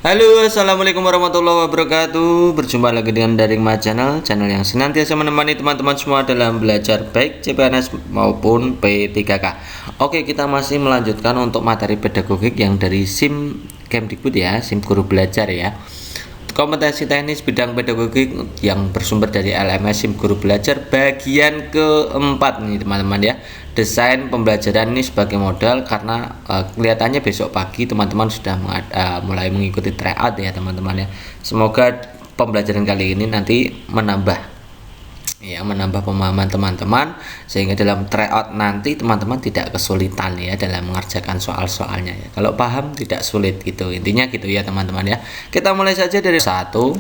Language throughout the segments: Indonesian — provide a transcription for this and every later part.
Halo, assalamualaikum warahmatullahi wabarakatuh. Berjumpa lagi dengan Daring Ma channel yang senantiasa menemani teman-teman semua dalam belajar baik CPNS maupun P3K. Oke, kita masih melanjutkan untuk materi pedagogik yang dari SIM Kemdikbud ya, SIM guru belajar ya. Kompetensi teknis bidang pedagogik yang bersumber dari LMS SIM guru belajar bagian keempat nih teman-teman ya. Desain pembelajaran ini sebagai modal karena kelihatannya besok pagi teman-teman sudah mulai mengikuti tryout ya teman-teman ya. Semoga pembelajaran kali ini nanti menambah pemahaman teman-teman sehingga dalam tryout nanti teman-teman tidak kesulitan ya dalam mengerjakan soal-soalnya ya. Kalau paham tidak sulit gitu, intinya gitu ya teman-teman ya. Kita mulai saja dari satu.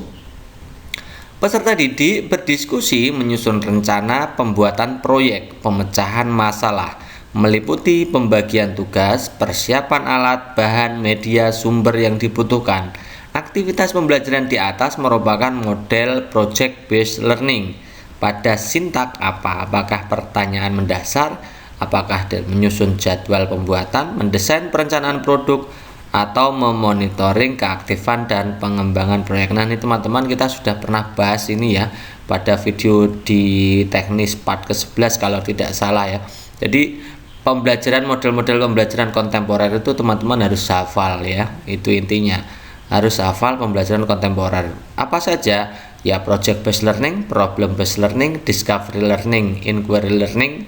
Peserta didik berdiskusi menyusun rencana pembuatan proyek pemecahan masalah meliputi pembagian tugas, persiapan alat, bahan, media, sumber yang dibutuhkan. Aktivitas pembelajaran di atas merupakan model project based learning. Pada sintak apa? Apakah pertanyaan mendasar? Apakah menyusun jadwal pembuatan, mendesain perencanaan produk, atau memonitoring keaktifan dan pengembangan proyek? Nah ini teman-teman kita sudah pernah bahas ini ya pada video di teknis part ke-11 kalau tidak salah ya. Jadi pembelajaran model-model pembelajaran kontemporer itu teman-teman harus hafal ya, itu intinya harus hafal pembelajaran kontemporer. Apa saja? Ya project based learning, problem based learning, discovery learning, inquiry learning,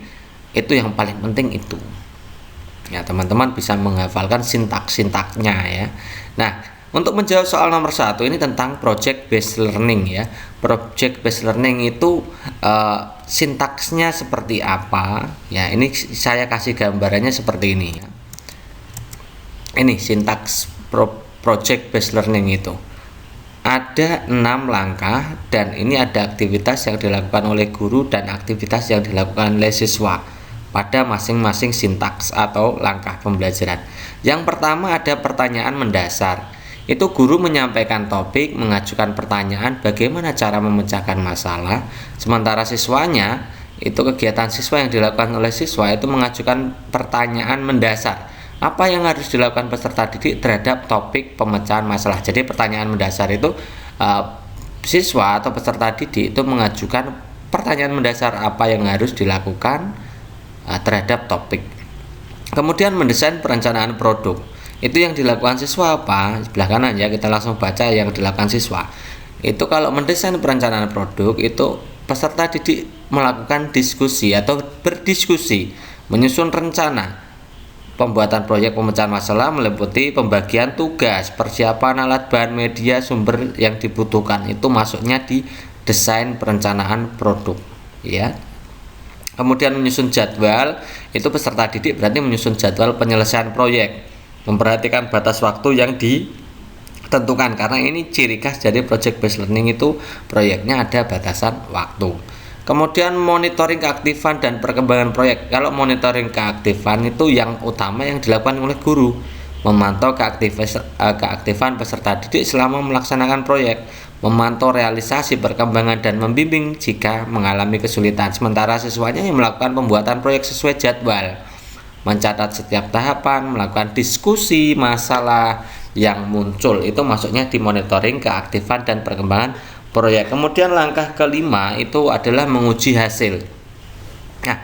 itu yang paling penting itu. Ya teman-teman bisa menghafalkan sintaknya ya. Nah untuk menjawab soal nomor 1 ini tentang project based learning ya. Project based learning itu sintaksnya seperti apa? Ya ini saya kasih gambarannya seperti ini ya. Ini sintaks project based learning itu. Ada 6 langkah dan ini ada aktivitas yang dilakukan oleh guru dan aktivitas yang dilakukan oleh siswa pada masing-masing sintaks atau langkah pembelajaran. Yang pertama ada pertanyaan mendasar. Itu guru menyampaikan topik, mengajukan pertanyaan bagaimana cara memecahkan masalah. Sementara siswanya, itu kegiatan siswa yang dilakukan oleh siswa itu mengajukan pertanyaan mendasar. Apa yang harus dilakukan peserta didik terhadap topik pemecahan masalah? Jadi pertanyaan mendasar itu siswa atau peserta didik itu mengajukan pertanyaan mendasar apa yang harus dilakukan terhadap topik. Kemudian mendesain perencanaan produk. Itu yang dilakukan siswa apa? Sebelah kanan ya, kita langsung baca yang dilakukan siswa. Itu kalau mendesain perencanaan produk itu peserta didik melakukan diskusi atau berdiskusi, menyusun rencana pembuatan proyek pemecahan masalah meliputi pembagian tugas, persiapan alat, bahan, media, sumber yang dibutuhkan. Itu masuknya di desain perencanaan produk ya. Kemudian menyusun jadwal, itu peserta didik berarti menyusun jadwal penyelesaian proyek, memperhatikan batas waktu yang ditentukan karena ini ciri khas dari project based learning itu proyeknya ada batasan waktu. Kemudian monitoring keaktifan dan perkembangan proyek. Kalau monitoring keaktifan itu yang utama yang dilakukan oleh guru, memantau keaktifan peserta didik selama melaksanakan proyek, memantau realisasi perkembangan dan membimbing jika mengalami kesulitan. Sementara siswanya yang melakukan pembuatan proyek sesuai jadwal, mencatat setiap tahapan, melakukan diskusi masalah yang muncul. Itu masuknya di monitoring keaktifan dan perkembangan proyek. Kemudian langkah kelima itu adalah menguji hasil. Nah,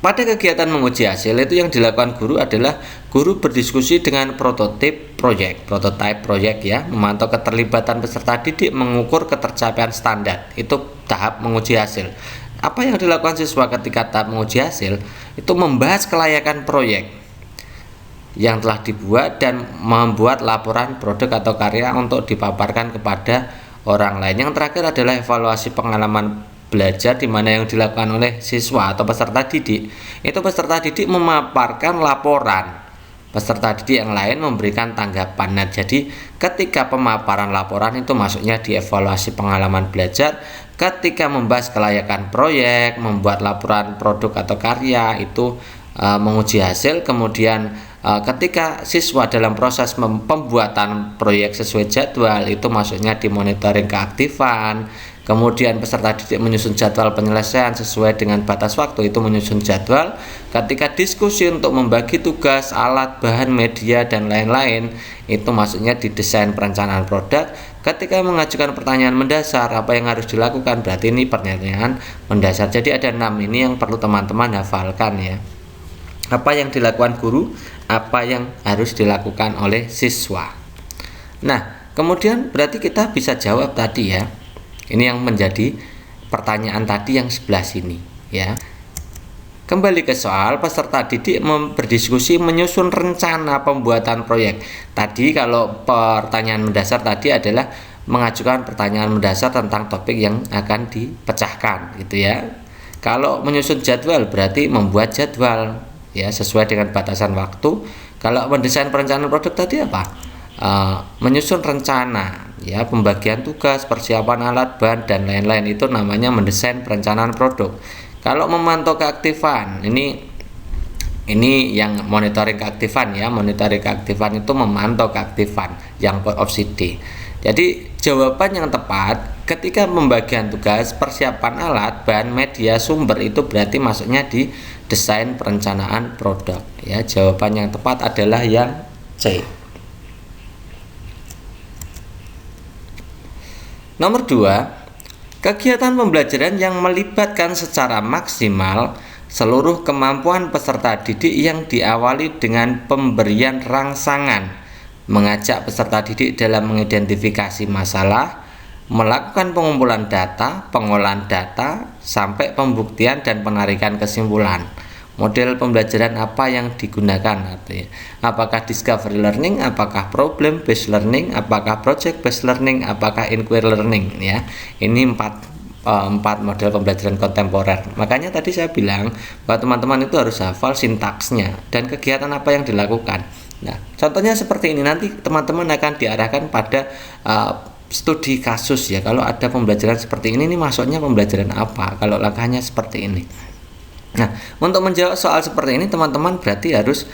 pada kegiatan menguji hasil itu yang dilakukan guru adalah guru berdiskusi dengan prototipe proyek ya, memantau keterlibatan peserta didik, mengukur ketercapaian standar. Itu tahap menguji hasil. Apa yang dilakukan siswa ketika tahap menguji hasil? Itu membahas kelayakan proyek yang telah dibuat dan membuat laporan produk atau karya untuk dipaparkan kepada orang lain. Yang terakhir adalah evaluasi pengalaman belajar, di mana yang dilakukan oleh siswa atau peserta didik. Itu peserta didik memaparkan laporan, peserta didik yang lain memberikan tanggapan. Nah, jadi ketika pemaparan laporan itu masuknya di evaluasi pengalaman belajar. Ketika membahas kelayakan proyek, membuat laporan produk atau karya itu menguji hasil. Kemudian ketika siswa dalam proses pembuatan proyek sesuai jadwal, itu maksudnya di monitoring keaktifan. Kemudian peserta didik menyusun jadwal penyelesaian sesuai dengan batas waktu, itu menyusun jadwal. Ketika diskusi untuk membagi tugas, alat, bahan, media, dan lain-lain, itu maksudnya di desain perencanaan produk. Ketika mengajukan pertanyaan mendasar, apa yang harus dilakukan, berarti ini pertanyaan mendasar. Jadi ada 6 ini yang perlu teman-teman hafalkan ya. Apa yang dilakukan guru, apa yang harus dilakukan oleh siswa. Nah, kemudian berarti kita bisa jawab tadi ya. Ini yang menjadi pertanyaan tadi yang sebelah sini ya. Kembali ke soal, peserta didik berdiskusi menyusun rencana pembuatan proyek. Tadi kalau pertanyaan mendasar tadi adalah mengajukan pertanyaan mendasar tentang topik yang akan dipecahkan gitu ya. Kalau menyusun jadwal berarti membuat jadwal ya sesuai dengan batasan waktu. Kalau mendesain perencanaan produk tadi apa? Menyusun rencana ya, pembagian tugas, persiapan alat, bahan, dan lain-lain, itu namanya mendesain perencanaan produk. Kalau memantau keaktifan, ini yang monitoring keaktifan ya. Monitoring keaktifan itu memantau keaktifan, yang opsi D. Jadi jawaban yang tepat ketika pembagian tugas, persiapan alat, bahan, media, sumber, itu berarti masuknya di desain perencanaan produk ya. Jawaban yang tepat adalah yang C. Nomor 2, kegiatan pembelajaran yang melibatkan secara maksimal seluruh kemampuan peserta didik yang diawali dengan pemberian rangsangan, mengajak peserta didik dalam mengidentifikasi masalah, melakukan pengumpulan data, pengolahan data, sampai pembuktian dan penarikan kesimpulan. Model pembelajaran apa yang digunakan? Apakah discovery learning, apakah problem based learning, apakah project based learning, apakah inquiry learning ya. Ini empat model pembelajaran kontemporer. Makanya tadi saya bilang bahwa teman-teman itu harus hafal sintaksnya dan kegiatan apa yang dilakukan. Nah, contohnya seperti ini, nanti teman-teman akan diarahkan pada studi kasus ya. Kalau ada pembelajaran seperti ini masuknya pembelajaran apa? Kalau langkahnya seperti ini. Nah, untuk menjawab soal seperti ini teman-teman berarti harus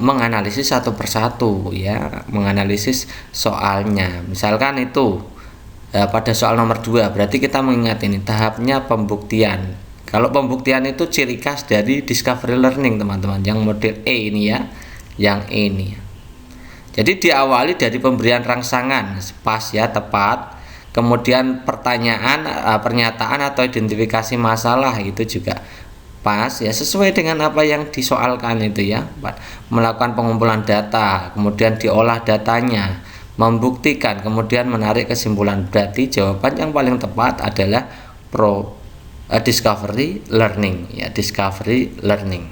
menganalisis satu persatu ya, menganalisis soalnya. Misalkan itu pada soal nomor 2 berarti kita mengingat ini tahapnya pembuktian. Kalau pembuktian itu ciri khas dari discovery learning teman-teman, yang model E ini ya, yang E ini. Jadi diawali dari pemberian rangsangan, pas ya, tepat. Kemudian pertanyaan, pernyataan atau identifikasi masalah, itu juga pas ya, sesuai dengan apa yang disoalkan itu ya. Melakukan pengumpulan data, kemudian diolah datanya, membuktikan, kemudian menarik kesimpulan. Berarti jawaban yang paling tepat adalah discovery learning ya, discovery learning.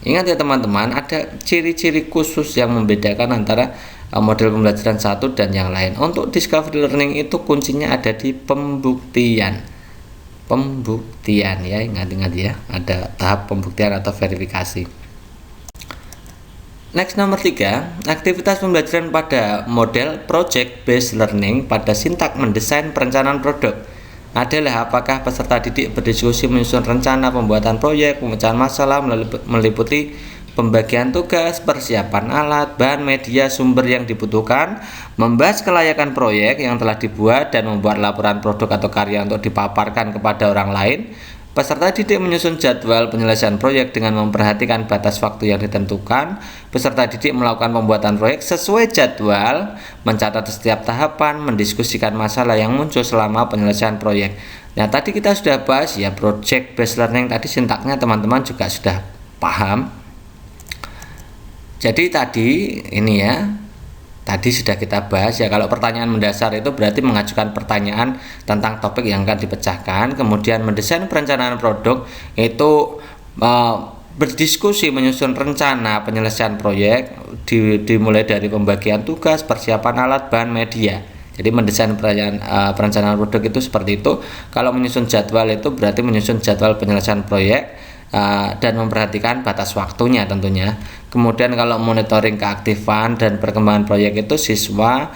Ingat ya teman-teman, ada ciri-ciri khusus yang membedakan antara model pembelajaran satu dan yang lain. Untuk discovery learning itu kuncinya ada di pembuktian. Pembuktian ya, ingat-ingat ya, ada tahap pembuktian atau verifikasi. Next, nomor 3, aktivitas pembelajaran pada model project based learning pada sintak mendesain perencanaan produk adalah apakah peserta didik berdiskusi menyusun rencana pembuatan proyek, pemecahan masalah meliputi pembagian tugas, persiapan alat, bahan, media, sumber yang dibutuhkan, membahas kelayakan proyek yang telah dibuat dan membuat laporan produk atau karya untuk dipaparkan kepada orang lain. Peserta didik menyusun jadwal penyelesaian proyek dengan memperhatikan batas waktu yang ditentukan. Peserta didik melakukan pembuatan proyek sesuai jadwal, mencatat setiap tahapan, mendiskusikan masalah yang muncul selama penyelesaian proyek. Nah, tadi kita sudah bahas ya, project based learning tadi sintaknya teman-teman juga sudah paham. Jadi tadi ini ya, tadi sudah kita bahas ya, kalau pertanyaan mendasar itu berarti mengajukan pertanyaan tentang topik yang akan dipecahkan. Kemudian mendesain perencanaan produk itu berdiskusi menyusun rencana penyelesaian proyek, dimulai dari pembagian tugas, persiapan alat, bahan, media. Jadi mendesain perencanaan produk itu seperti itu. Kalau menyusun jadwal itu berarti menyusun jadwal penyelesaian proyek dan memperhatikan batas waktunya tentunya. Kemudian kalau monitoring keaktifan dan perkembangan proyek itu siswa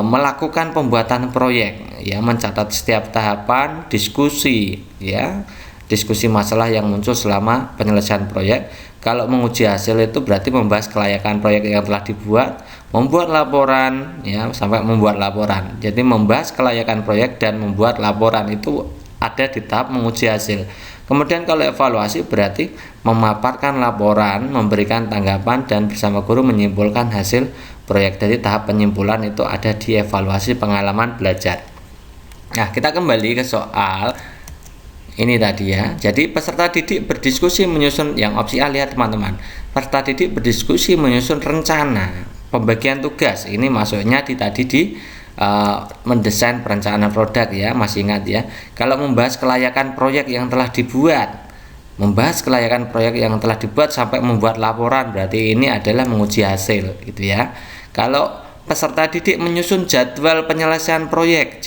melakukan pembuatan proyek ya, mencatat setiap tahapan, diskusi ya, diskusi masalah yang muncul selama penyelesaian proyek. Kalau menguji hasil itu berarti membahas kelayakan proyek yang telah dibuat, membuat laporan, ya, sampai membuat laporan. Jadi membahas kelayakan proyek dan membuat laporan itu ada di tahap menguji hasil. Kemudian kalau evaluasi berarti memaparkan laporan, memberikan tanggapan, dan bersama guru menyimpulkan hasil proyek. Dari tahap penyimpulan itu ada di evaluasi pengalaman belajar. Nah, kita kembali ke soal ini tadi ya. Jadi peserta didik berdiskusi menyusun, yang opsi A, lihat teman-teman. Peserta didik berdiskusi menyusun rencana pembagian tugas. Ini masuknya di mendesain perencanaan produk ya, masih ingat ya. Kalau membahas kelayakan proyek yang telah dibuat, sampai membuat laporan, berarti ini adalah menguji hasil gitu ya. Kalau peserta didik menyusun jadwal penyelesaian proyek,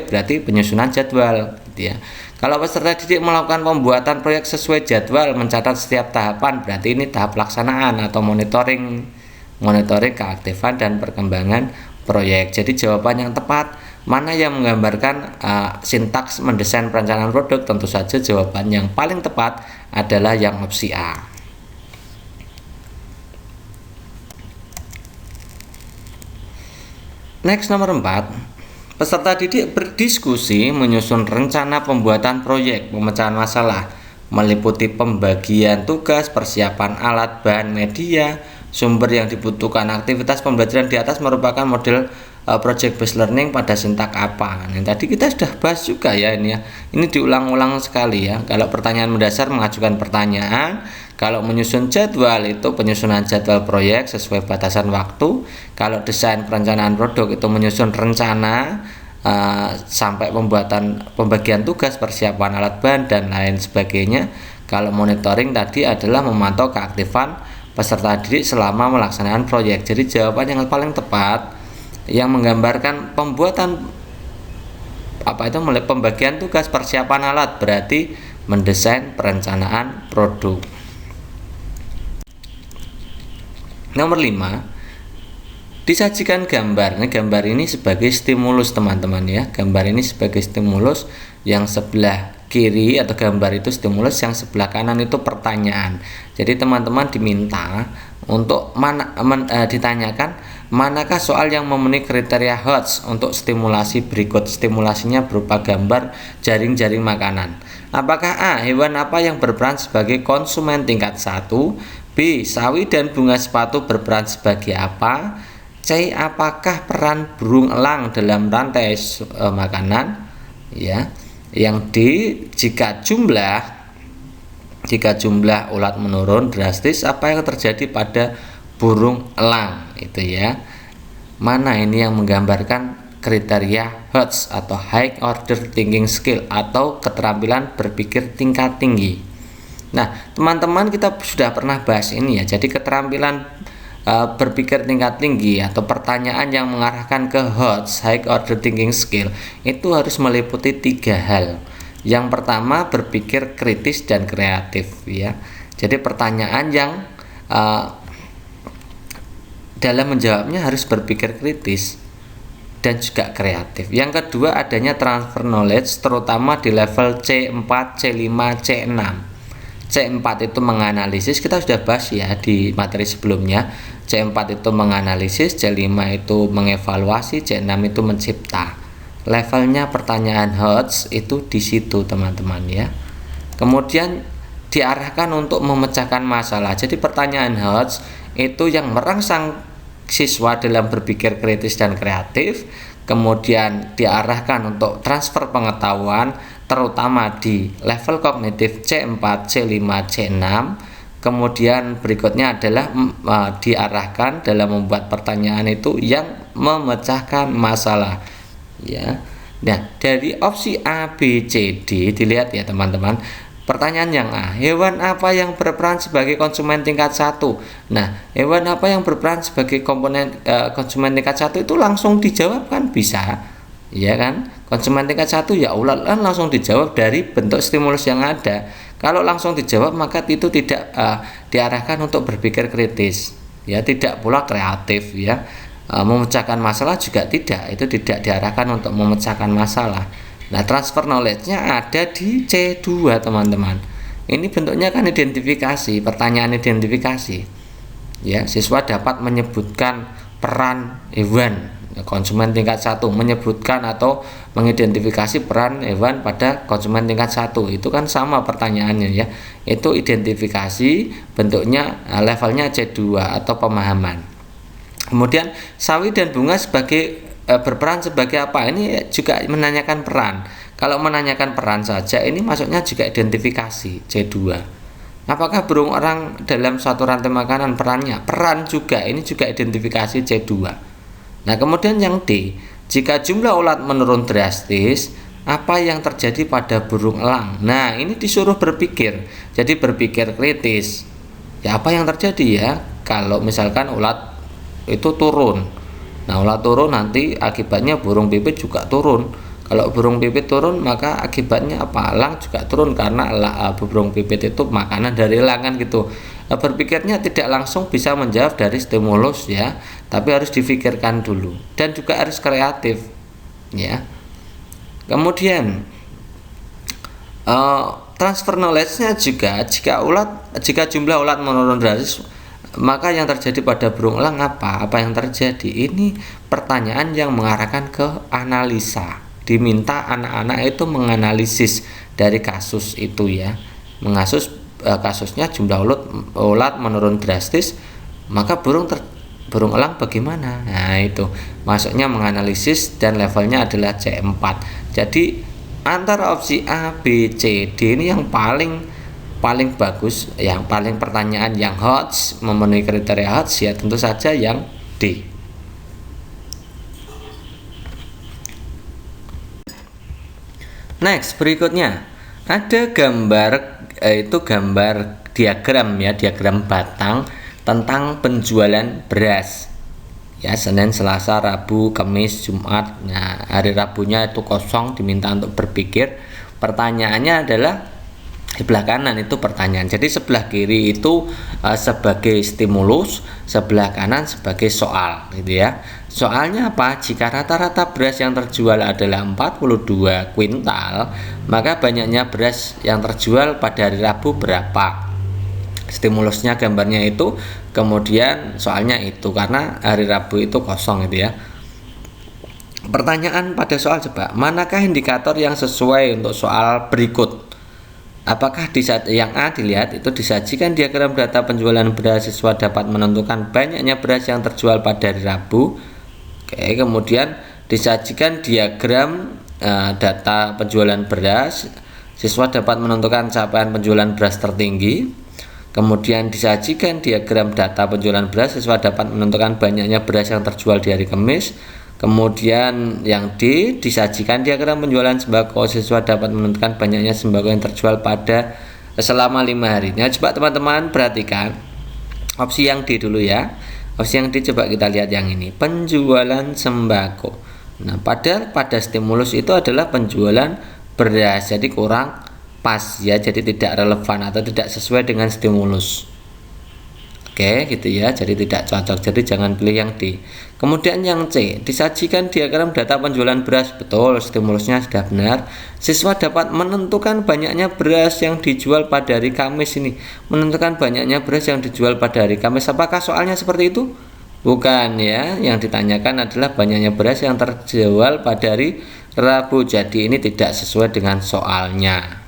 berarti penyusunan jadwal gitu ya. Kalau peserta didik melakukan pembuatan proyek sesuai jadwal, mencatat setiap tahapan, berarti ini tahap pelaksanaan atau monitoring keaktifan dan perkembangan proyek. Jadi jawaban yang tepat mana yang menggambarkan sintaks mendesain perencanaan produk? Tentu saja jawaban yang paling tepat adalah yang opsi A. Next, nomor 4. Peserta didik berdiskusi menyusun rencana pembuatan proyek pemecahan masalah, meliputi pembagian tugas, persiapan alat, bahan, media, sumber yang dibutuhkan. Aktivitas pembelajaran di atas merupakan model project based learning pada sintak apa? Nah, tadi kita sudah bahas juga ya ini ya. Ini diulang-ulang sekali ya. Kalau pertanyaan mendasar mengajukan pertanyaan, kalau menyusun jadwal itu penyusunan jadwal proyek sesuai batasan waktu. Kalau desain perencanaan produk itu menyusun rencana sampai pembagian tugas, persiapan alat bahan, dan lain sebagainya. Kalau monitoring tadi adalah memantau keaktifan peserta didik selama melaksanakan proyek. Jadi jawaban yang paling tepat yang menggambarkan pembagian tugas, persiapan alat, berarti mendesain perencanaan produk. Nomor 5, disajikan gambar. Ini gambar ini sebagai stimulus teman-teman ya. Gambar ini sebagai stimulus, yang sebelah kiri atau gambar itu stimulus, yang sebelah kanan itu pertanyaan. Jadi teman-teman diminta untuk ditanyakan manakah soal yang memenuhi kriteria HOTS untuk stimulasi berikut. Stimulasinya berupa gambar jaring-jaring makanan. Apakah A, hewan apa yang berperan sebagai konsumen tingkat 1? B, sawi dan bunga sepatu berperan sebagai apa? C, apakah peran burung elang dalam rantai makanan? Ya. Yang D, jika jumlah ulat menurun drastis, apa yang terjadi pada burung elang? Itu ya. Mana ini yang menggambarkan kriteria HOTS atau High Order Thinking Skill atau keterampilan berpikir tingkat tinggi. Nah, teman-teman kita sudah pernah bahas ini ya. Jadi keterampilan berpikir tingkat tinggi atau pertanyaan yang mengarahkan ke HOTS, High Order Thinking Skill, itu harus meliputi 3 hal. Yang pertama, berpikir kritis dan kreatif ya. Jadi pertanyaan yang dalam menjawabnya harus berpikir kritis dan juga kreatif. Yang kedua, adanya transfer knowledge terutama di level C4, C5, C6. C4 itu menganalisis, kita sudah bahas ya di materi sebelumnya. C4 itu menganalisis, C5 itu mengevaluasi, C6 itu mencipta. Levelnya pertanyaan HOTS itu di situ teman-teman ya. Kemudian diarahkan untuk memecahkan masalah. Jadi pertanyaan HOTS itu yang merangsang siswa dalam berpikir kritis dan kreatif. Kemudian diarahkan untuk transfer pengetahuan terutama di level kognitif C4, C5, C6. Kemudian berikutnya adalah diarahkan dalam membuat pertanyaan itu yang memecahkan masalah ya. Nah, dari opsi A, B, C, D dilihat ya teman-teman. Pertanyaan yang A, hewan apa yang berperan sebagai konsumen tingkat 1? Nah, hewan apa yang berperan sebagai konsumen tingkat 1 itu langsung dijawab kan bisa, ya kan? Konsumen tingkat 1 ya ulat kan langsung dijawab dari bentuk stimulus yang ada. Kalau langsung dijawab maka itu tidak diarahkan untuk berpikir kritis, ya, tidak pula kreatif ya. Memecahkan masalah juga tidak, itu tidak diarahkan untuk memecahkan masalah. Nah, transfer knowledge-nya ada di C2 teman-teman. Ini bentuknya kan identifikasi, pertanyaan identifikasi. Ya, siswa dapat menyebutkan peran hewan. Konsumen tingkat 1 menyebutkan atau mengidentifikasi peran hewan pada konsumen tingkat 1. Itu kan sama pertanyaannya ya. Itu identifikasi, bentuknya levelnya C2 atau pemahaman. Kemudian sawi dan bunga sebagai berperan sebagai apa? Ini juga menanyakan peran. Kalau menanyakan peran saja ini masuknya juga identifikasi C2. Apakah burung elang dalam suatu rantai makanan perannya? Peran juga, ini juga identifikasi C2. Nah, kemudian yang D, jika jumlah ulat menurun drastis, apa yang terjadi pada burung elang? Nah, ini disuruh berpikir. Jadi berpikir kritis. Ya, apa yang terjadi ya kalau misalkan ulat itu turun? Nah, ulat turun nanti akibatnya burung pipit juga turun. Kalau burung pipit turun, maka akibatnya apa? Elang juga turun karena burung pipit itu makanan dari elang kan gitu. Berpikirnya tidak langsung bisa menjawab dari stimulus ya, tapi harus difikirkan dulu dan juga harus kreatif ya. Kemudian transfer knowledge-nya juga, jika jumlah ulat menurun drastis, maka yang terjadi pada burung elang apa yang terjadi? Ini pertanyaan yang mengarahkan ke analisa. Diminta anak-anak itu menganalisis dari kasus itu ya, kasusnya jumlah ulat menurun drastis, maka burung elang bagaimana? Nah, itu masuknya menganalisis dan levelnya adalah C4. Jadi antara opsi A, B, C, D ini yang paling bagus, yang paling pertanyaan yang hot, memenuhi kriteria hot ya tentu saja yang D. Next, berikutnya ada gambar, itu gambar diagram ya, diagram batang tentang penjualan beras ya, Senin, Selasa, Rabu, Kamis, Jumat. Nah, hari Rabunya itu kosong, diminta untuk berpikir. Pertanyaannya adalah di sebelah kanan itu pertanyaan. Jadi sebelah kiri itu sebagai stimulus, sebelah kanan sebagai soal gitu ya. Soalnya apa? Jika rata-rata beras yang terjual adalah 42 kuintal, maka banyaknya beras yang terjual pada hari Rabu berapa? Stimulusnya gambarnya itu, kemudian soalnya itu karena hari Rabu itu kosong gitu ya. Pertanyaan pada soal coba, manakah indikator yang sesuai untuk soal berikut? Apakah di saat yang A dilihat itu disajikan diagram data penjualan beras, siswa dapat menentukan banyaknya beras yang terjual pada hari Rabu. Oke, kemudian disajikan diagram data penjualan beras, siswa dapat menentukan capaian penjualan beras tertinggi. Kemudian disajikan diagram data penjualan beras, siswa dapat menentukan banyaknya beras yang terjual di hari Kamis. Kemudian yang D, disajikan diagram penjualan sembako, siswa dapat menentukan banyaknya sembako yang terjual pada selama 5 hari. Nah, coba teman-teman perhatikan opsi yang D dulu ya. Opsi yang D coba kita lihat yang ini, penjualan sembako. Nah, pada stimulus itu adalah penjualan beras, jadi kurang pas ya, jadi tidak relevan atau tidak sesuai dengan stimulus. Oke, gitu ya, jadi tidak cocok, jadi jangan pilih yang D. Kemudian yang C, disajikan diagram data penjualan beras, betul, stimulusnya sudah benar. Siswa dapat menentukan banyaknya beras yang dijual pada hari Kamis ini. Menentukan banyaknya beras yang dijual pada hari Kamis, apakah soalnya seperti itu? Bukan ya, yang ditanyakan adalah banyaknya beras yang terjual pada hari Rabu, jadi ini tidak sesuai dengan soalnya.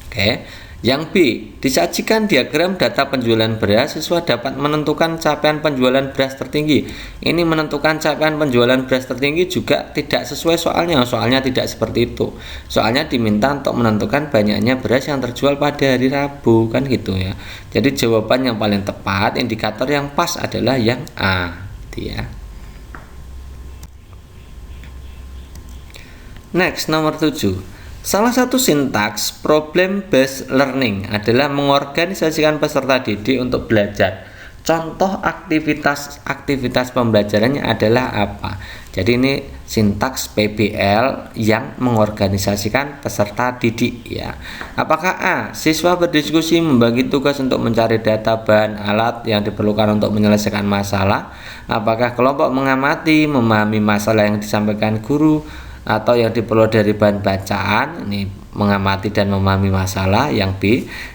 Oke. Yang B, disajikan diagram data penjualan beras, siswa dapat menentukan capaian penjualan beras tertinggi. Ini menentukan capaian penjualan beras tertinggi juga tidak sesuai soalnya. Soalnya tidak seperti itu. Soalnya diminta untuk menentukan banyaknya beras yang terjual pada hari Rabu, kan gitu ya. Jadi jawaban yang paling tepat, indikator yang pas adalah yang A, gitu ya. Next, nomor 7. Salah satu sintaks problem based learning adalah mengorganisasikan peserta didik untuk belajar. Contoh aktivitas pembelajarannya adalah apa? Jadi ini sintaks PBL yang mengorganisasikan peserta didik ya. Apakah A, siswa berdiskusi membagi tugas untuk mencari data bahan alat yang diperlukan untuk menyelesaikan masalah? Apakah kelompok mengamati, memahami masalah yang disampaikan guru atau yang diperoleh dari bahan bacaan? Ini mengamati dan memahami masalah. Yang B,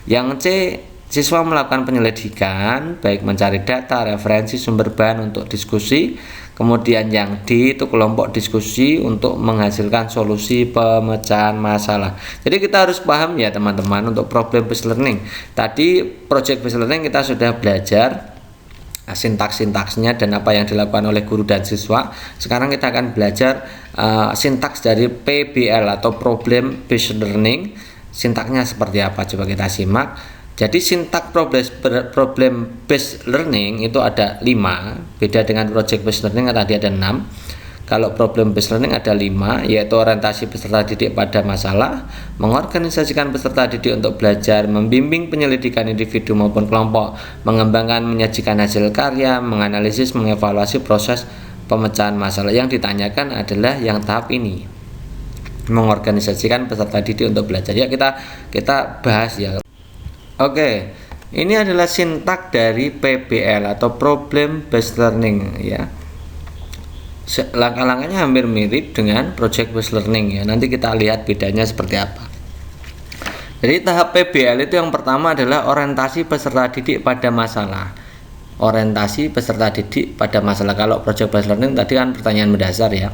yang C, siswa melakukan penyelidikan, baik mencari data, referensi, sumber bahan untuk diskusi. Kemudian yang D itu kelompok diskusi untuk menghasilkan solusi pemecahan masalah. Jadi kita harus paham ya teman-teman, untuk problem based learning. Tadi project based learning kita sudah belajar sintaks-sintaksnya dan apa yang dilakukan oleh guru dan siswa. Sekarang kita akan belajar sintaks dari PBL atau problem based learning. Sintaksnya seperti apa? Coba kita simak. Jadi sintak problem based learning itu ada 5, beda dengan project based learning tadi ada 6. Kalau problem based learning ada 5, yaitu orientasi peserta didik pada masalah, mengorganisasikan peserta didik untuk belajar, membimbing penyelidikan individu maupun kelompok, mengembangkan menyajikan hasil karya, menganalisis, mengevaluasi proses pemecahan masalah. Yang ditanyakan adalah yang tahap ini, mengorganisasikan peserta didik untuk belajar. Ya kita bahas ya. Oke, ini adalah sintak dari PBL atau problem based learning ya. Langkah-langkahnya hampir mirip dengan project based learning ya. Nanti kita lihat bedanya seperti apa. Jadi tahap PBL itu yang pertama adalah orientasi peserta didik pada masalah. Orientasi peserta didik pada masalah. Kalau project based learning tadi kan pertanyaan mendasar ya.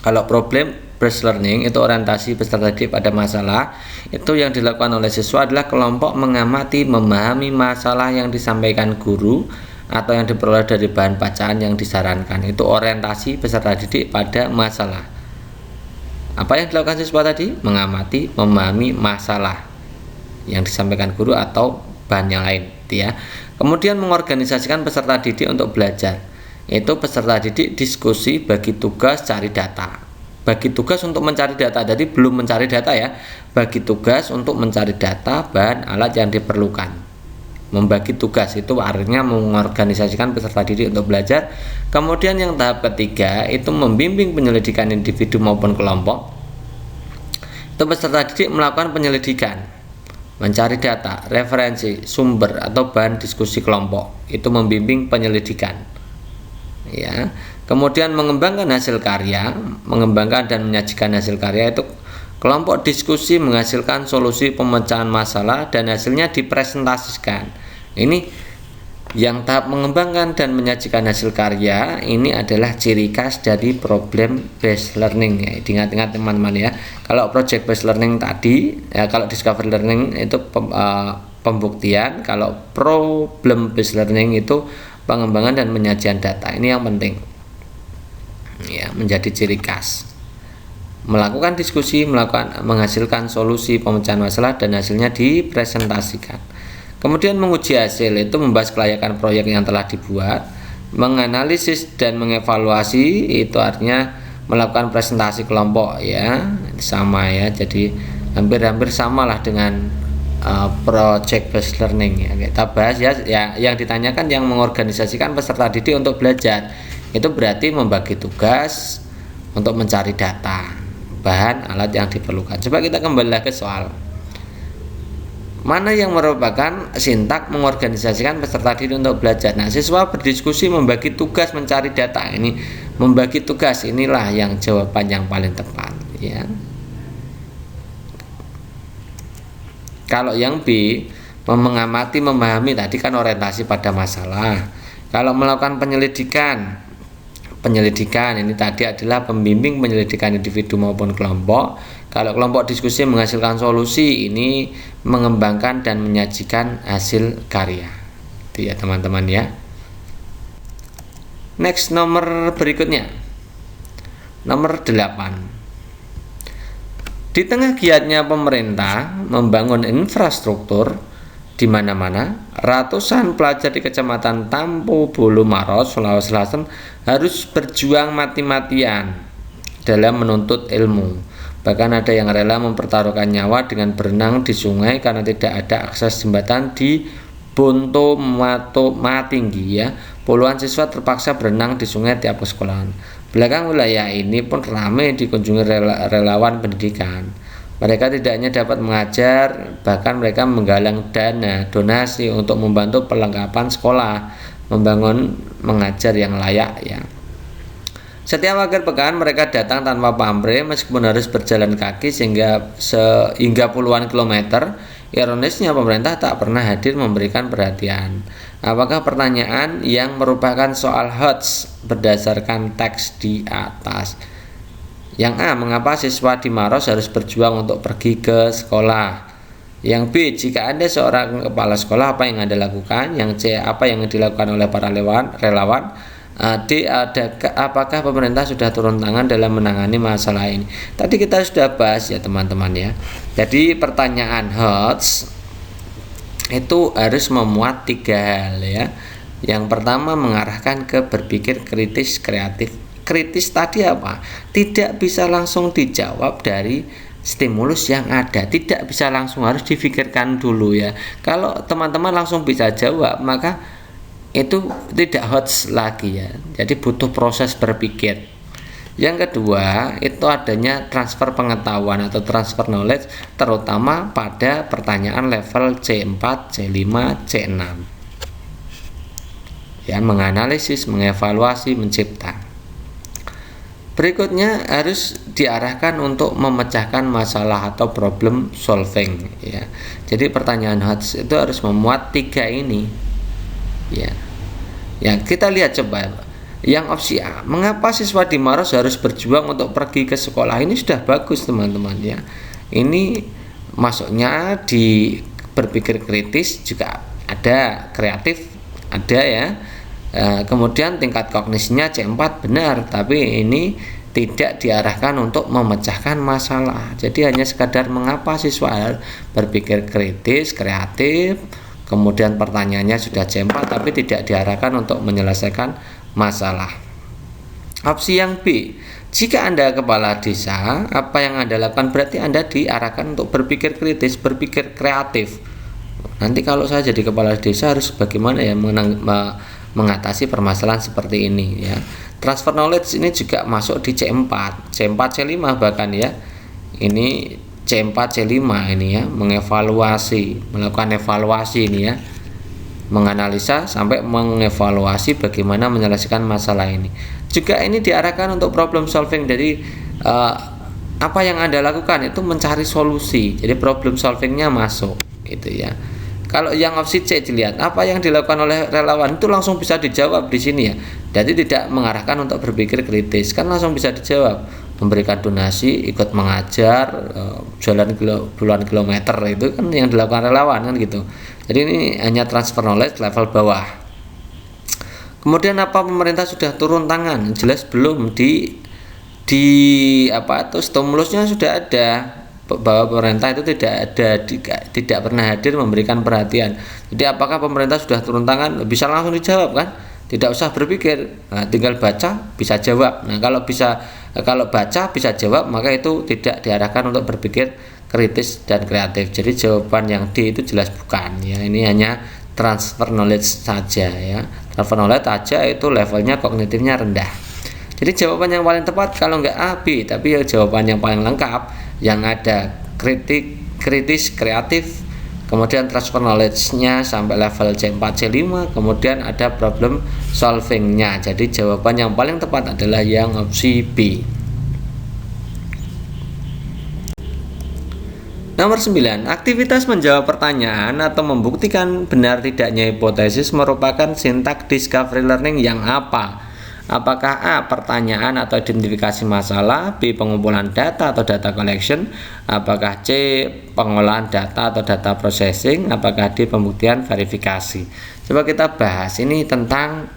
Kalau problem based learning itu orientasi peserta didik pada masalah. Itu yang dilakukan oleh siswa adalah kelompok mengamati, memahami masalah yang disampaikan guru atau yang diperoleh dari bahan bacaan yang disarankan. Itu orientasi peserta didik pada masalah. Apa yang dilakukan siswa tadi? Mengamati, memahami masalah yang disampaikan guru atau bahan yang lain ya. Kemudian mengorganisasikan peserta didik untuk belajar. Itu peserta didik diskusi, bagi tugas, cari data. Bagi tugas untuk mencari data, jadi belum mencari data ya. Bagi tugas untuk mencari data, bahan, alat yang diperlukan. Membagi tugas itu artinya mengorganisasikan peserta didik untuk belajar. Kemudian yang tahap ketiga itu membimbing penyelidikan individu maupun kelompok. Itu peserta didik melakukan penyelidikan, mencari data, referensi, sumber atau bahan diskusi kelompok. Itu membimbing penyelidikan. Ya. Kemudian mengembangkan hasil karya, mengembangkan dan menyajikan hasil karya itu kelompok diskusi menghasilkan solusi pemecahan masalah dan hasilnya dipresentasikan. Ini yang tahap mengembangkan dan menyajikan hasil karya ini adalah ciri khas dari problem based learning ya. Ingat-ingat teman-teman ya. Kalau project based learning tadi ya, kalau discovery learning itu pembuktian, kalau problem based learning itu pengembangan dan penyajian data. Ini yang penting ya, menjadi ciri khas. Melakukan diskusi, menghasilkan solusi pemecahan masalah dan hasilnya dipresentasikan. Kemudian menguji hasil itu membahas kelayakan proyek yang telah dibuat, menganalisis dan mengevaluasi itu artinya melakukan presentasi kelompok ya, sama ya. Jadi hampir samalah dengan project based learning ya. Kita bahas ya, yang ditanyakan yang mengorganisasikan peserta didik untuk belajar. Itu berarti membagi tugas untuk mencari data, bahan, alat yang diperlukan. Coba kita kembali ke soal. Mana yang merupakan sintak mengorganisasikan peserta didik untuk belajar? Nah, siswa berdiskusi membagi tugas mencari data. Ini membagi tugas, inilah yang jawaban yang paling tepat ya. Kalau yang B, mengamati, memahami, tadi kan orientasi pada masalah. Kalau melakukan penyelidikan ini tadi adalah pembimbing penyelidikan individu maupun kelompok. Kalau kelompok diskusi menghasilkan solusi, ini mengembangkan dan menyajikan hasil karya. Itu ya teman-teman ya. Next, nomor berikutnya, nomor 8. Di tengah giatnya pemerintah membangun infrastruktur di mana-mana, ratusan pelajar di Kecamatan Tampu Bulu Maros, Sulawesi Selatan harus berjuang mati-matian dalam menuntut ilmu. Bahkan ada yang rela mempertaruhkan nyawa dengan berenang di sungai karena tidak ada akses jembatan di Bonto Matinggi ya. Puluhan siswa terpaksa berenang di sungai tiap ke sekolahan. Belakang wilayah ini pun ramai dikunjungi relawan pendidikan. Mereka tidak hanya dapat mengajar, bahkan mereka menggalang dana donasi untuk membantu perlengkapan sekolah, membangun mengajar yang layak ya. Setiap akhir pekan mereka datang tanpa pamrih meskipun harus berjalan kaki sehingga puluhan kilometer. Ironisnya pemerintah tak pernah hadir memberikan perhatian. Apakah pertanyaan yang merupakan soal HOTS berdasarkan teks di atas? Yang A. Mengapa siswa di Maros harus berjuang untuk pergi ke sekolah? Yang B. Jika Anda seorang kepala sekolah, apa yang Anda lakukan? Yang C. Apa yang dilakukan oleh para relawan? D. Apakah pemerintah sudah turun tangan dalam menangani masalah ini? Tadi kita sudah bahas ya teman-teman ya. Jadi pertanyaan HOTS itu harus memuat 3 hal ya. Yang pertama mengarahkan ke berpikir kritis kreatif. Kritis tadi apa? Tidak bisa langsung dijawab dari stimulus yang ada, tidak bisa langsung, harus difikirkan dulu ya. Kalau teman-teman langsung bisa jawab maka itu tidak HOTS lagi ya, jadi butuh proses berpikir. Yang kedua itu adanya transfer pengetahuan atau transfer knowledge, terutama pada pertanyaan level C4, C5, C6 ya, menganalisis, mengevaluasi, mencipta. Berikutnya harus diarahkan untuk memecahkan masalah atau problem solving ya. Jadi pertanyaan HOTS itu harus memuat 3 ini ya. Ya, kita lihat coba. Yang opsi A, mengapa siswa di Maros harus berjuang untuk pergi ke sekolah? Ini sudah bagus teman-teman ya. Ini masuknya di berpikir kritis, juga ada kreatif, ada ya. Kemudian tingkat kognisinya C4 benar, tapi ini tidak diarahkan untuk memecahkan masalah. Jadi hanya sekadar mengapa siswa berpikir kritis, kreatif, kemudian pertanyaannya sudah C4 tapi tidak diarahkan untuk menyelesaikan masalah. Opsi yang B, jika Anda kepala desa, apa yang Anda lakukan? Berarti Anda diarahkan untuk berpikir kritis, berpikir kreatif. Nanti kalau saya jadi kepala desa harus bagaimana ya mengatasi permasalahan seperti ini ya. Transfer knowledge ini juga masuk di C4, C4, C5 bahkan ya. Ini C4, C5 ini ya, mengevaluasi, melakukan evaluasi ini ya. Menganalisa sampai mengevaluasi bagaimana menyelesaikan masalah ini. Juga ini diarahkan untuk problem solving. Jadi apa yang Anda lakukan itu mencari solusi. Jadi problem solvingnya masuk gitu ya. Kalau yang opsi C dilihat, apa yang dilakukan oleh relawan itu langsung bisa dijawab di sini ya. Jadi tidak mengarahkan untuk berpikir kritis, kan langsung bisa dijawab. Memberikan donasi, ikut mengajar, jalan puluhan kilometer, itu kan yang dilakukan relawan kan gitu. Jadi ini hanya transfer knowledge level bawah. Kemudian apa pemerintah sudah turun tangan? Jelas belum. Di stimulusnya sudah ada, bahwa pemerintah itu tidak pernah hadir memberikan perhatian. Jadi apakah pemerintah sudah turun tangan? Bisa langsung dijawab kan? Tidak usah berpikir, tinggal baca bisa jawab. Nah kalau baca bisa jawab, maka itu tidak diarahkan untuk berpikir kritis dan kreatif. Jadi jawaban yang D itu jelas bukan ya. Ini hanya transfer knowledge saja ya. Transfer knowledge saja itu levelnya kognitifnya rendah. Jadi jawaban yang paling tepat kalau nggak A, B, tapi jawaban yang paling lengkap yang ada kritis, kreatif, kemudian transfer knowledge-nya sampai level C4, C5, kemudian ada problem solving-nya. Jadi jawaban yang paling tepat adalah yang opsi B. Nomor 9, aktivitas menjawab pertanyaan atau membuktikan benar tidaknya hipotesis merupakan sintak discovery learning yang apa? Apakah A. pertanyaan atau identifikasi masalah, B. pengumpulan data atau data collection, apakah C. pengolahan data atau data processing, apakah D. pembuktian verifikasi. Coba kita bahas ini tentang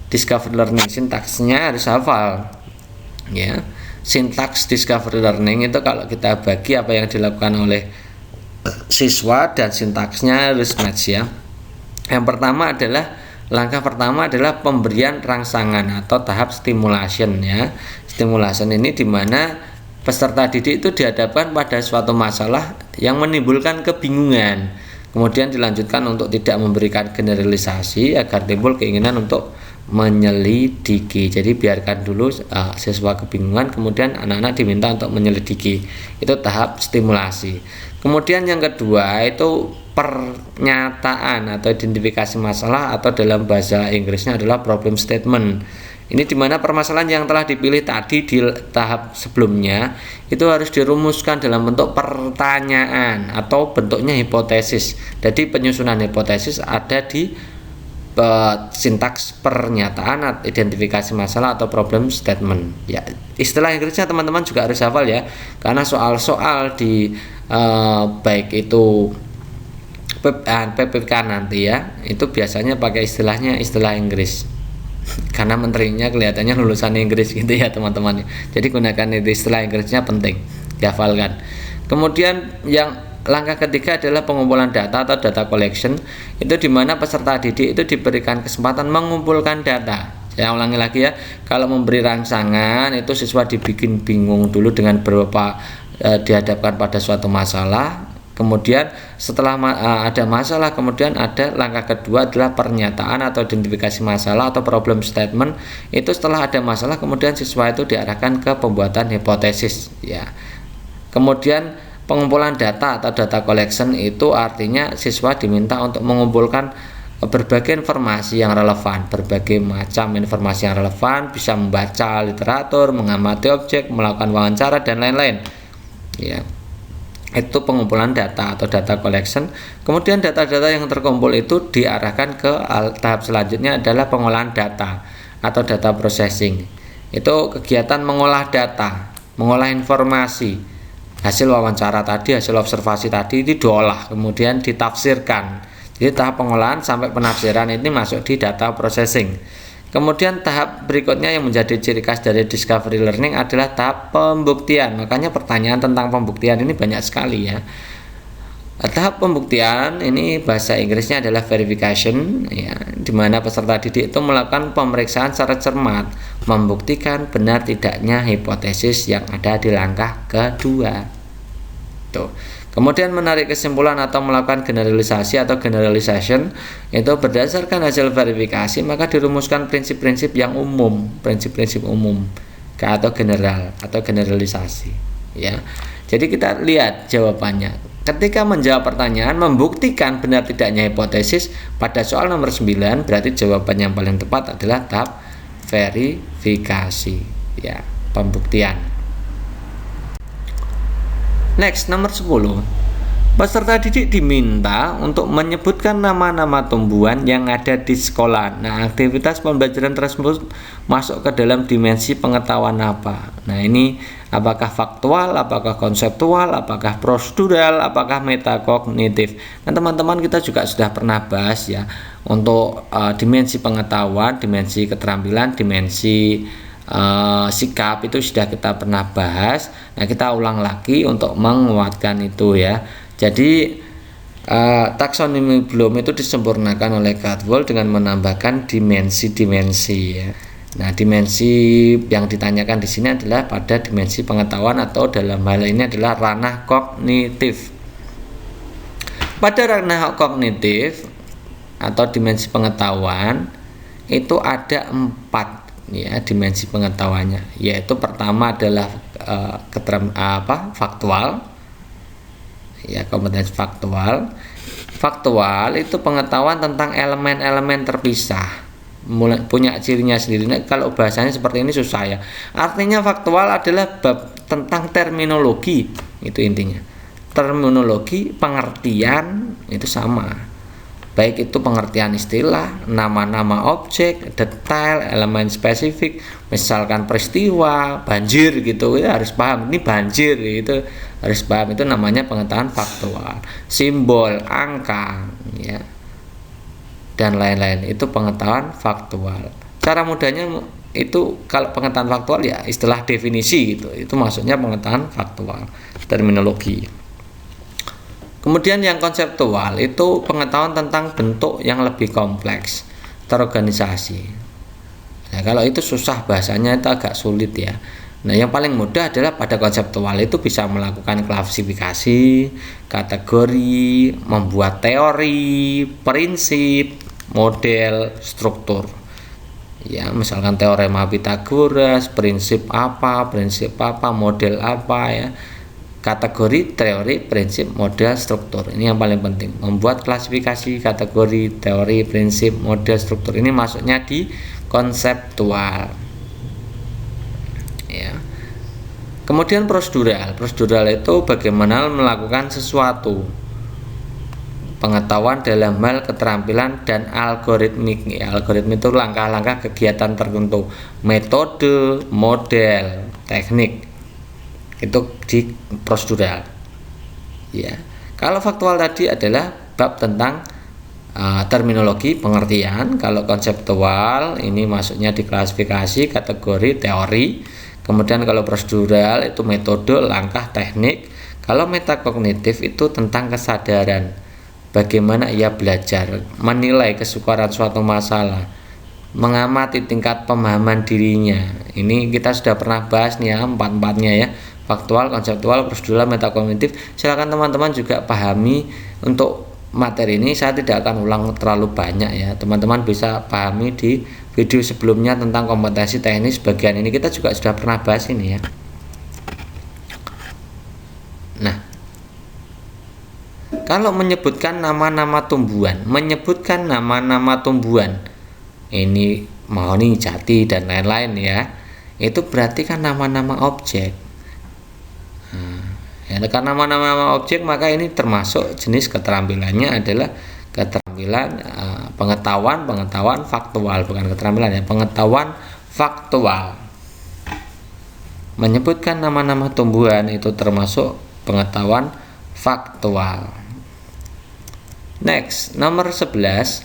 discovery learning. Sintaksnya harus hafal ya. Sintaks discovery learning itu kalau kita bagi apa yang dilakukan oleh siswa dan sintaksnya harus match ya. Yang pertama adalah langkah pertama adalah pemberian rangsangan atau tahap stimulation ya. Stimulation ini dimana peserta didik itu dihadapkan pada suatu masalah yang menimbulkan kebingungan. Kemudian dilanjutkan untuk tidak memberikan generalisasi agar timbul keinginan untuk menyelidiki. Jadi biarkan dulu siswa kebingungan, kemudian anak-anak diminta untuk menyelidiki. Itu tahap stimulasi. Kemudian yang kedua itu pernyataan atau identifikasi masalah, atau dalam bahasa Inggrisnya adalah problem statement. Ini dimana permasalahan yang telah dipilih tadi di tahap sebelumnya itu harus dirumuskan dalam bentuk pertanyaan atau bentuknya hipotesis. Jadi penyusunan hipotesis ada di sintaks pernyataan, identifikasi masalah atau problem statement. Ya, istilah Inggrisnya teman-teman juga harus hafal ya, karena soal-soal di baik itu PPK nanti ya, itu biasanya pakai istilah Inggris. Karena menterinya kelihatannya lulusan Inggris gitu ya teman-teman. Jadi gunakan istilah Inggrisnya, penting dihafalkan. Kemudian yang langkah ketiga adalah pengumpulan data atau data collection, itu dimana peserta didik itu diberikan kesempatan mengumpulkan data. Saya ulangi lagi ya, kalau memberi rangsangan itu siswa dibikin bingung dulu dengan beberapa dihadapkan pada suatu masalah. Kemudian setelah ada masalah, kemudian ada langkah kedua adalah pernyataan atau identifikasi masalah atau problem statement. Itu setelah ada masalah, kemudian siswa itu diarahkan ke pembuatan hipotesis ya. Kemudian pengumpulan data atau data collection itu artinya siswa diminta untuk mengumpulkan berbagai informasi yang relevan, berbagai macam informasi yang relevan, bisa membaca literatur, mengamati objek, melakukan wawancara dan lain-lain ya. Itu pengumpulan data atau data collection. Kemudian data-data yang terkumpul itu diarahkan ke tahap selanjutnya adalah pengolahan data atau data processing. Itu kegiatan mengolah data, mengolah informasi, hasil wawancara tadi, hasil observasi tadi itu diolah, kemudian ditafsirkan. Jadi tahap pengolahan sampai penafsiran ini masuk di data processing. Kemudian tahap berikutnya yang menjadi ciri khas dari discovery learning adalah tahap pembuktian. Makanya pertanyaan tentang pembuktian ini banyak sekali ya. Tahap pembuktian ini bahasa Inggrisnya adalah verification ya, di mana peserta didik itu melakukan pemeriksaan secara cermat, membuktikan benar tidaknya hipotesis yang ada di langkah kedua. Tuh. Kemudian menarik kesimpulan atau melakukan generalisasi atau generalization itu berdasarkan hasil verifikasi, maka dirumuskan prinsip-prinsip yang umum, prinsip-prinsip umum atau general atau generalisasi ya. Jadi kita lihat jawabannya. Ketika menjawab pertanyaan membuktikan benar tidaknya hipotesis pada soal nomor 9, berarti jawaban yang paling tepat adalah tahap verifikasi ya, pembuktian. Next, nomor 10. Peserta didik diminta untuk menyebutkan nama-nama tumbuhan yang ada di sekolah. Nah, aktivitas pembelajaran tersebut masuk ke dalam dimensi pengetahuan apa? Nah, ini apakah faktual, apakah konseptual, apakah prosedural, apakah metakognitif. Nah, teman-teman kita juga sudah pernah bahas ya untuk dimensi pengetahuan, dimensi keterampilan, dimensi sikap itu sudah kita pernah bahas. Nah, kita ulang lagi untuk menguatkan itu ya. Jadi taksonomi Bloom itu disempurnakan oleh Caldwell dengan menambahkan dimensi-dimensi ya. Nah, dimensi yang ditanyakan di sini adalah pada dimensi pengetahuan atau dalam hal ini adalah ranah kognitif. Pada ranah kognitif atau dimensi pengetahuan itu ada 4 ya dimensi pengetahuannya, yaitu pertama adalah faktual ya, kompetensi faktual. Faktual itu pengetahuan tentang elemen-elemen terpisah, punya cirinya sendiri. Nah, kalau bahasanya seperti ini susah ya. Artinya faktual adalah bab tentang terminologi, itu intinya. Terminologi, pengertian itu sama. Baik itu pengertian istilah, nama-nama objek, detail, elemen spesifik, misalkan peristiwa, banjir gitu, kita harus paham ini banjir gitu, harus paham, itu namanya pengetahuan faktual. Simbol, angka, ya, dan lain-lain itu pengetahuan faktual. Cara mudahnya itu kalau pengetahuan faktual ya istilah definisi gitu, itu maksudnya pengetahuan faktual, terminologi. Kemudian yang konseptual itu pengetahuan tentang bentuk yang lebih kompleks, terorganisasi. Nah, kalau itu susah bahasanya, itu agak sulit ya. Nah, yang paling mudah adalah pada konseptual itu bisa melakukan klasifikasi, kategori, membuat teori, prinsip, model, struktur. Ya, misalkan teorema Pythagoras, prinsip apa, model apa ya. Kategori, teori, prinsip, model, struktur. Ini yang paling penting. Membuat klasifikasi, kategori, teori, prinsip, model, struktur. Ini masuknya di konseptual. ya. Kemudian prosedural. Prosedural itu bagaimana melakukan sesuatu, pengetahuan dalam hal keterampilan dan algoritmik. Algoritmik itu langkah-langkah kegiatan tertentu, metode, model, teknik. Itu di prosedural. Ya. Kalau faktual tadi adalah bab tentang terminologi, pengertian. Kalau konseptual ini masuknya di klasifikasi, kategori, teori. Kemudian kalau prosedural itu metode, langkah, teknik. Kalau metakognitif itu tentang kesadaran, bagaimana ia belajar, menilai kesukaran suatu masalah, mengamati tingkat pemahaman dirinya. Ini kita sudah pernah bahas nih ya, empat-empatnya ya. Faktual, konseptual, prosedural, metakognitif. Silakan teman-teman juga pahami. Untuk materi ini saya tidak akan ulang terlalu banyak ya. Teman-teman bisa pahami di video sebelumnya tentang kompetensi teknis. Bagian ini kita juga sudah pernah bahas ini ya. Nah, kalau menyebutkan nama-nama tumbuhan, ini mahoni, jati, dan lain-lain ya, itu berarti kan nama-nama objek. Ya, karena nama-nama objek maka ini termasuk jenis keterampilannya adalah keterampilan pengetahuan faktual, bukan keterampilan ya, pengetahuan faktual. Menyebutkan nama-nama tumbuhan itu termasuk pengetahuan faktual. Next, nomor 11.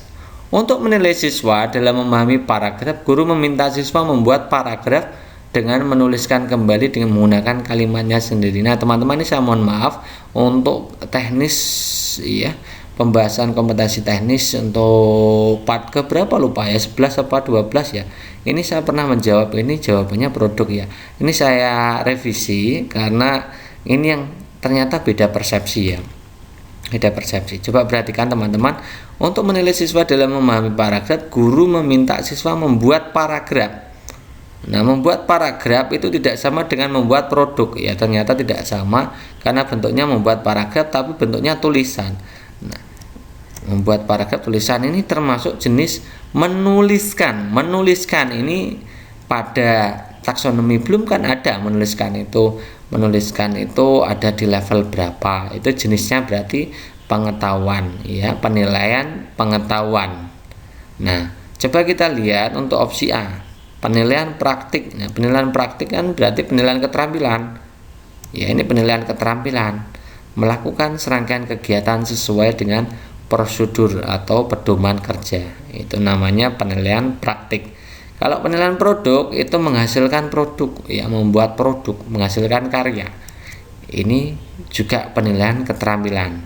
Untuk menilai siswa dalam memahami paragraf, guru meminta siswa membuat paragraf dengan menuliskan kembali dengan menggunakan kalimatnya sendiri. Nah, teman-teman, ini saya mohon maaf untuk teknis ya, pembahasan kompetensi teknis untuk part ke berapa lupa ya, 11 apa 12 ya. Ini saya pernah menjawab, ini jawabannya produk ya. Ini saya revisi karena ini yang ternyata beda persepsi ya. Beda persepsi. Coba perhatikan teman-teman, untuk menilai siswa dalam memahami paragraf, guru meminta siswa membuat paragraf. Nah, membuat paragraf itu tidak sama dengan membuat produk ya, ternyata tidak sama karena bentuknya membuat paragraf tapi bentuknya tulisan. Nah, membuat paragraf tulisan ini termasuk jenis menuliskan. Menuliskan ini pada taksonomi belum kan ada menuliskan itu. Menuliskan itu ada di level berapa? Itu jenisnya berarti pengetahuan ya, penilaian pengetahuan. Nah, coba kita lihat untuk opsi A. Penilaian praktik. Nah, penilaian praktik kan berarti penilaian keterampilan. Ya, ini penilaian keterampilan. Melakukan serangkaian kegiatan sesuai dengan prosedur atau pedoman kerja. Itu namanya penilaian praktik. Kalau penilaian produk itu menghasilkan produk, ya, membuat produk, menghasilkan karya. Ini juga penilaian keterampilan.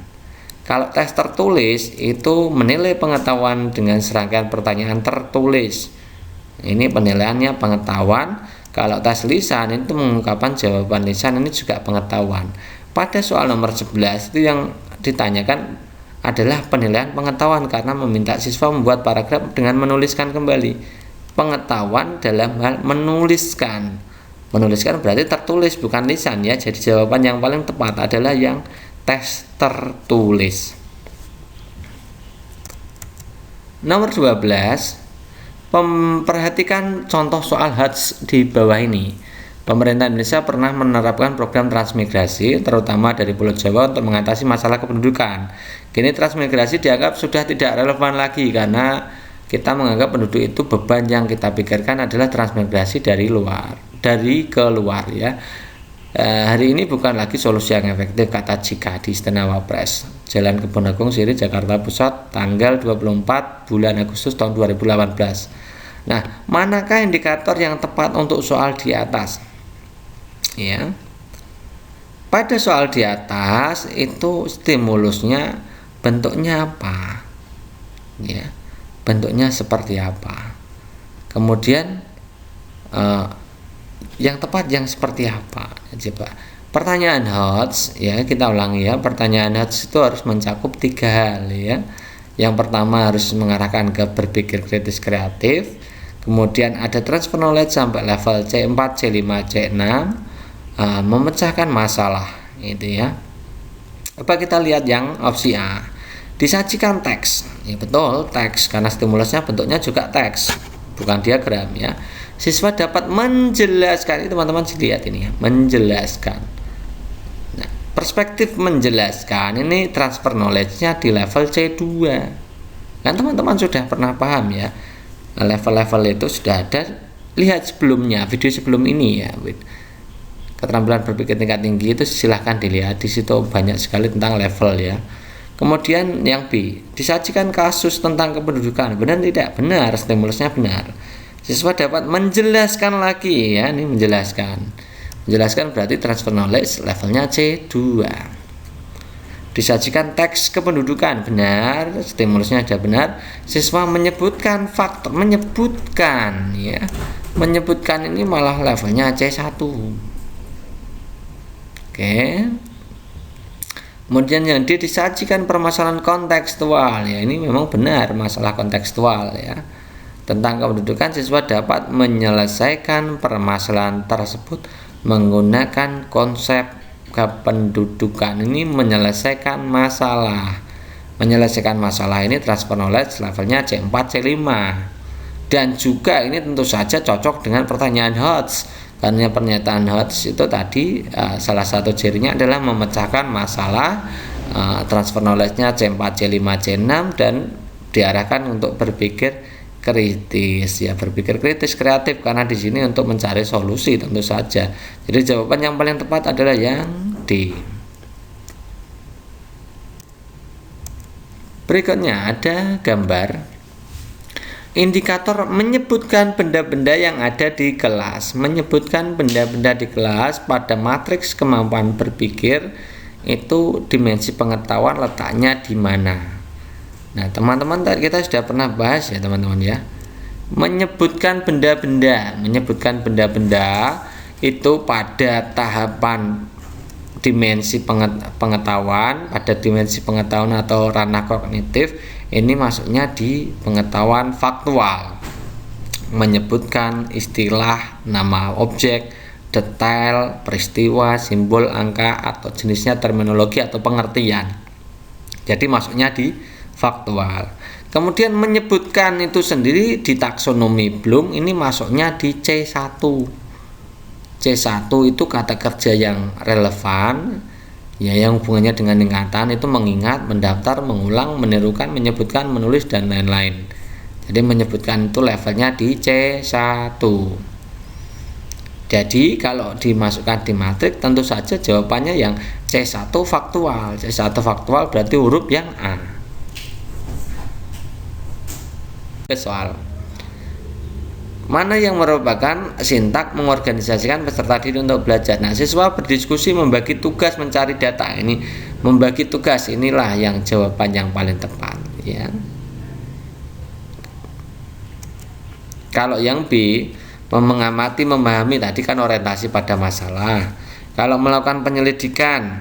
Kalau tes tertulis itu menilai pengetahuan dengan serangkaian pertanyaan tertulis. Ini penilaiannya pengetahuan. Kalau tes lisan itu mengungkapkan jawaban lisan, ini juga pengetahuan. Pada soal nomor 11 itu yang ditanyakan adalah penilaian pengetahuan karena meminta siswa membuat paragraf dengan menuliskan kembali. Pengetahuan dalam hal menuliskan. Menuliskan berarti tertulis bukan lisan ya. Jadi jawaban yang paling tepat adalah yang tes tertulis. Nomor 12. Perhatikan contoh soal HATS di bawah ini. Pemerintah Indonesia pernah menerapkan program transmigrasi terutama dari Pulau Jawa untuk mengatasi masalah kependudukan. Kini transmigrasi dianggap sudah tidak relevan lagi karena kita menganggap penduduk itu beban. Yang kita pikirkan adalah transmigrasi dari ke luar ya. Hari ini bukan lagi solusi yang efektif, kata Jika di Istana Wapres. Jalan Kebon Agung, Siri, Jakarta Pusat, tanggal 24 bulan Agustus tahun 2018. Nah, manakah indikator yang tepat untuk soal di atas? Ya. Pada soal di atas itu stimulusnya bentuknya apa? Ya. Bentuknya seperti apa? Kemudian yang tepat yang seperti apa? Coba. Pertanyaan HOTS ya, kita ulangi ya. Pertanyaan HOTS itu harus mencakup 3 hal ya. Yang pertama harus mengarahkan ke berpikir kritis kreatif. Kemudian ada transfer knowledge sampai level C4, C5, C6, memecahkan masalah itu ya. Coba kita lihat yang opsi A. Disajikan teks. Ya betul, teks karena stimulusnya bentuknya juga teks, bukan diagram ya. Siswa dapat menjelaskan, ini teman-teman lihat ini ya, menjelaskan. Nah, perspektif menjelaskan ini transfer knowledge-nya di level C2. Kan teman-teman sudah pernah paham ya, level-level itu sudah ada, lihat sebelumnya, video sebelum ini ya. Keterampilan berpikir tingkat tinggi itu silahkan dilihat, di situ banyak sekali tentang level ya. Kemudian yang B, disajikan kasus tentang kependudukan, benar tidak? Benar, stimulusnya benar. Siswa dapat menjelaskan lagi ya, ini menjelaskan berarti transfer knowledge levelnya C2. Disajikan teks kependudukan, benar, stimulusnya ada benar. Siswa menyebutkan faktor, menyebutkan ini malah levelnya C1. Oke. Kemudian yang D, disajikan permasalahan kontekstual ya, ini memang benar masalah kontekstual ya. Tentang kependudukan, siswa dapat menyelesaikan permasalahan tersebut menggunakan konsep kependudukan. Ini menyelesaikan masalah ini transfer knowledge levelnya C4 C5. Dan juga ini tentu saja cocok dengan pertanyaan HOTS. Karena pernyataan HOTS itu tadi salah satu cirinya adalah memecahkan masalah, transfer knowledge-nya C4 C5 C6 dan diarahkan untuk berpikir kritis ya, berpikir kritis kreatif, karena di sini untuk mencari solusi tentu saja. Jadi jawaban yang paling tepat adalah yang D. Berikutnya ada gambar indikator menyebutkan benda-benda yang ada di kelas. Menyebutkan benda-benda di kelas pada matriks kemampuan berpikir itu dimensi pengetahuan letaknya di mana. Nah, teman-teman kita sudah pernah bahas ya teman-teman ya. Menyebutkan benda-benda itu pada tahapan dimensi pengetahuan, pada dimensi pengetahuan atau ranah kognitif, ini masuknya di pengetahuan faktual. Menyebutkan istilah, nama objek, detail, peristiwa, simbol, angka, atau jenisnya, terminologi atau pengertian. Jadi masuknya di faktual. Kemudian menyebutkan itu sendiri di taksonomi Bloom, ini masuknya di C1. C1 itu kata kerja yang relevan ya, yang hubungannya dengan ingatan, itu mengingat, mendaftar, mengulang, menirukan, menyebutkan, menulis, dan lain-lain. Jadi menyebutkan itu levelnya di C1. Jadi kalau dimasukkan di matrik tentu saja jawabannya yang C1 faktual. C1 faktual berarti huruf yang A. Soal mana yang merupakan sintak mengorganisasikan peserta didik untuk belajar. Nah, siswa berdiskusi, membagi tugas, mencari data. Ini membagi tugas, inilah yang jawaban yang paling tepat ya. Kalau yang B, mengamati, memahami, tadi kan orientasi pada masalah. Kalau melakukan penyelidikan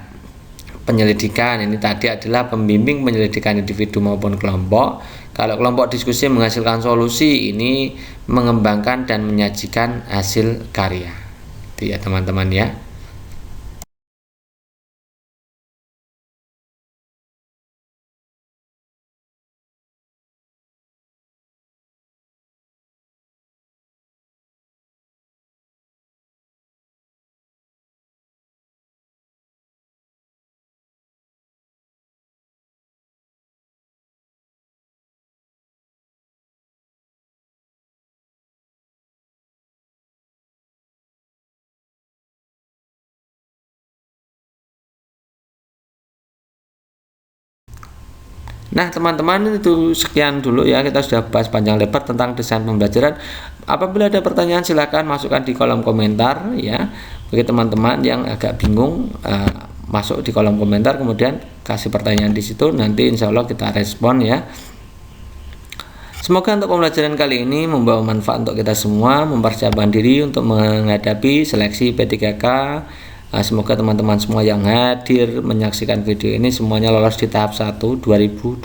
ini tadi adalah pembimbing penyelidikan individu maupun kelompok. Kalau kelompok diskusi menghasilkan solusi, ini mengembangkan dan menyajikan hasil karya. Itu ya teman-teman ya. Nah teman-teman, itu sekian dulu ya, kita sudah bahas panjang lebar tentang desain pembelajaran. Apabila ada pertanyaan silahkan masukkan di kolom komentar ya. Bagi teman-teman yang agak bingung, masuk di kolom komentar, kemudian kasih pertanyaan di situ, nanti insya Allah kita respon ya. Semoga untuk pembelajaran kali ini membawa manfaat untuk kita semua, mempersiapkan diri untuk menghadapi seleksi P3K. Semoga teman-teman semua yang hadir menyaksikan video ini semuanya lolos di tahap 1 2021.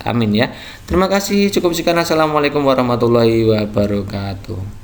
Amin ya. Terima kasih, cukup sekian. Assalamualaikum warahmatullahi wabarakatuh.